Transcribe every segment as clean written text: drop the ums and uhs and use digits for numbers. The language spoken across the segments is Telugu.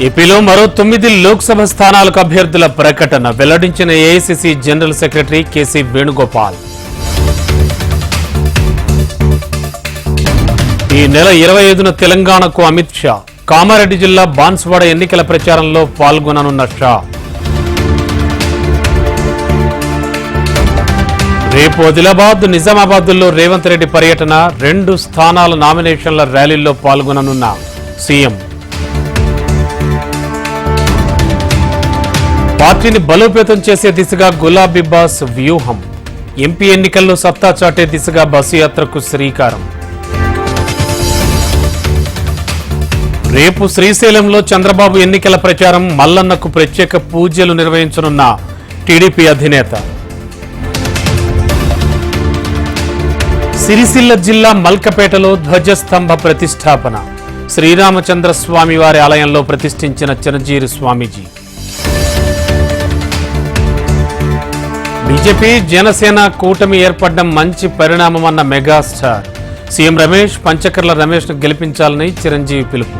ఏపీలో మరో 9 లోక్సభ స్థానాలకు అభ్యర్థుల ప్రకటన వెల్లడించిన AICC general secretary KC Venugopal. ఈ నెల 25న తెలంగాణకు అమిత్ షా. కామారెడ్డి జిల్లా బాన్సువాడ ఎన్నికల ప్రచారంలో పాల్గొననున్న షా. రేపు ఆదిలాబాద్, నిజామాబాద్లో రేవంత్ రెడ్డి పర్యటన. 2 స్థానాల నామినేషన్ల ర్యాలీల్లో పాల్గొననున్న సీఎం. పార్టీని బలోపేతం చేసే దిశగా గులాబీ బాస్ వ్యూహం. ఎంపీ ఎన్నికల్లో సత్తా చాటే దిశగా బస్సు యాత్రకు శ్రీకారం. రేపు శ్రీశైలంలో చంద్రబాబు ఎన్నికల ప్రచారం. మల్లన్నకు ప్రత్యేక పూజలు నిర్వహించనున్న టీడీపీ అధినేత. సిరిసిల్ల జిల్లా మల్కపేటలో ధ్వజస్తంభ ప్రతిష్టాపన. శ్రీరామచంద్ర స్వామి వారి ఆలయంలో ప్రతిష్ఠించిన చిరంజీవి స్వామీజీ. బీజేపీ జనసేన కూటమి ఏర్పడడం మంచి పరిణామమన్న మెగాస్టార్. సీఎం రమేష్, పంచకర్ల రమేష్ను గెలిపించాలని చిరంజీవి పిలుపు.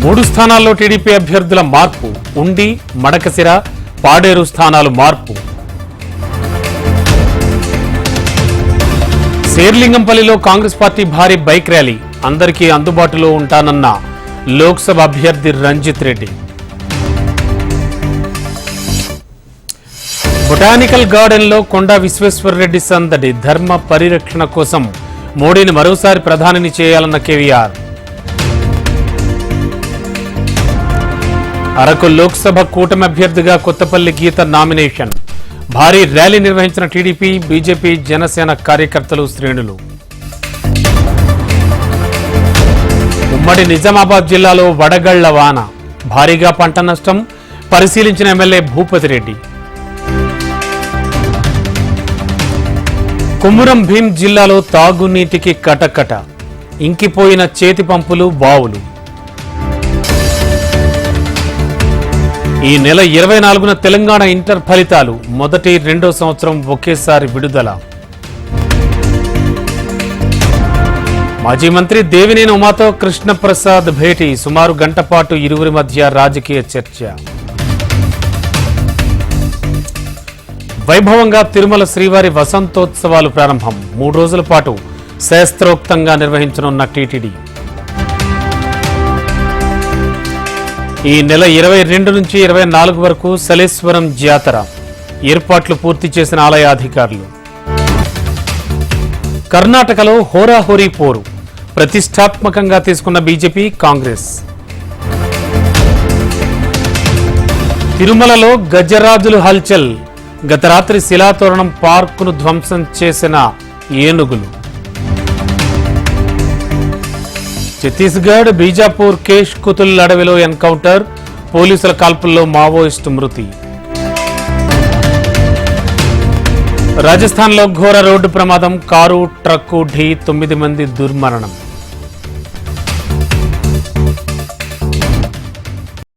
3 స్థానాల్లో టీడీపీ అభ్యర్థుల మార్పు. ఉండి, మడకసిర, పాడేరు స్థానాలు మార్పు. శేర్లింగంపల్లిలో కాంగ్రెస్ పార్టీ భారీ బైక్ ర్యాలీ. అందరికీ అందుబాటులో ఉంటానన్న లోక్సభ అభ్యర్థి రంజిత్ రెడ్డి. బొటానికల్ గార్డెన్లో కొండా విశ్వేశ్వరరెడ్డి సందడి. ధర్మ పరిరక్షణ కోసం మోడీని మరోసారి ప్రధానిని చేయాలన్న కేవీఆర్. అరకు లోక్సభ కూటమి అభ్యర్థిగా కొత్తపల్లి గీత నామినేషన్. భారీ ర్యాలీ నిర్వహించిన టీడీపీ, బీజేపీ, జనసేన కార్యకర్తలు, శ్రేణులు. ఉమ్మడి నిజామాబాద్ జిల్లాలో వడగళ్ల వాన. భారీగా పంట నష్టం. పరిశీలించిన ఎమ్మెల్యే భూపతి రెడ్డి. కుమురం భీం జిల్లాలో తాగునీటికి కటకట. ఇంకిపోయిన చేతి పంపులు, బావులు. ఈ నెల 24న తెలంగాణ ఇంటర్ ఫలితాలు. మొదటి, 2వ సంవత్సరం ఒకేసారి విడుదల. మాజీ మంత్రి దేవినేని ఉమాతో కృష్ణప్రసాద్ భేటీ. సుమారు గంట పాటు ఇరువురి మధ్య రాజకీయ చర్చ. వైభవంగా తిరుమల శ్రీవారి వసంతోత్సవాలు ప్రారంభం. 3 రోజుల పాటు శాస్త్రోక్తంగా నిర్వహించనున్న టీటీడీ. ఈ నెల 22 నుంచి 24 వరకు సలేశ్వరం జాతర. ఏర్పాట్లు పూర్తి చేసిన ఆలయ అధికారులు. కర్ణాటకలో హోరాహోరీ పోరు. ప్రతిష్టాత్మకంగా తీసుకున్న బీజేపీ, కాంగ్రెస్. తిరుమలలో గజరాజులు హల్చల్. గత రాత్రి శిలాతోరణం పార్కును ధ్వంసం చేసిన ఏనుగులు. ఛత్తీస్గఢ్ బీజాపూర్ కేష్ కుతుల్ అడవిలో ఎన్కౌంటర్. పోలీసుల కాల్పుల్లో మావోయిస్టు మృతి. రాజస్థాన్లో ఘోర రోడ్డు ప్రమాదం. కారు, ట్రక్కు ఢీ. 9 మంది దుర్మరణం.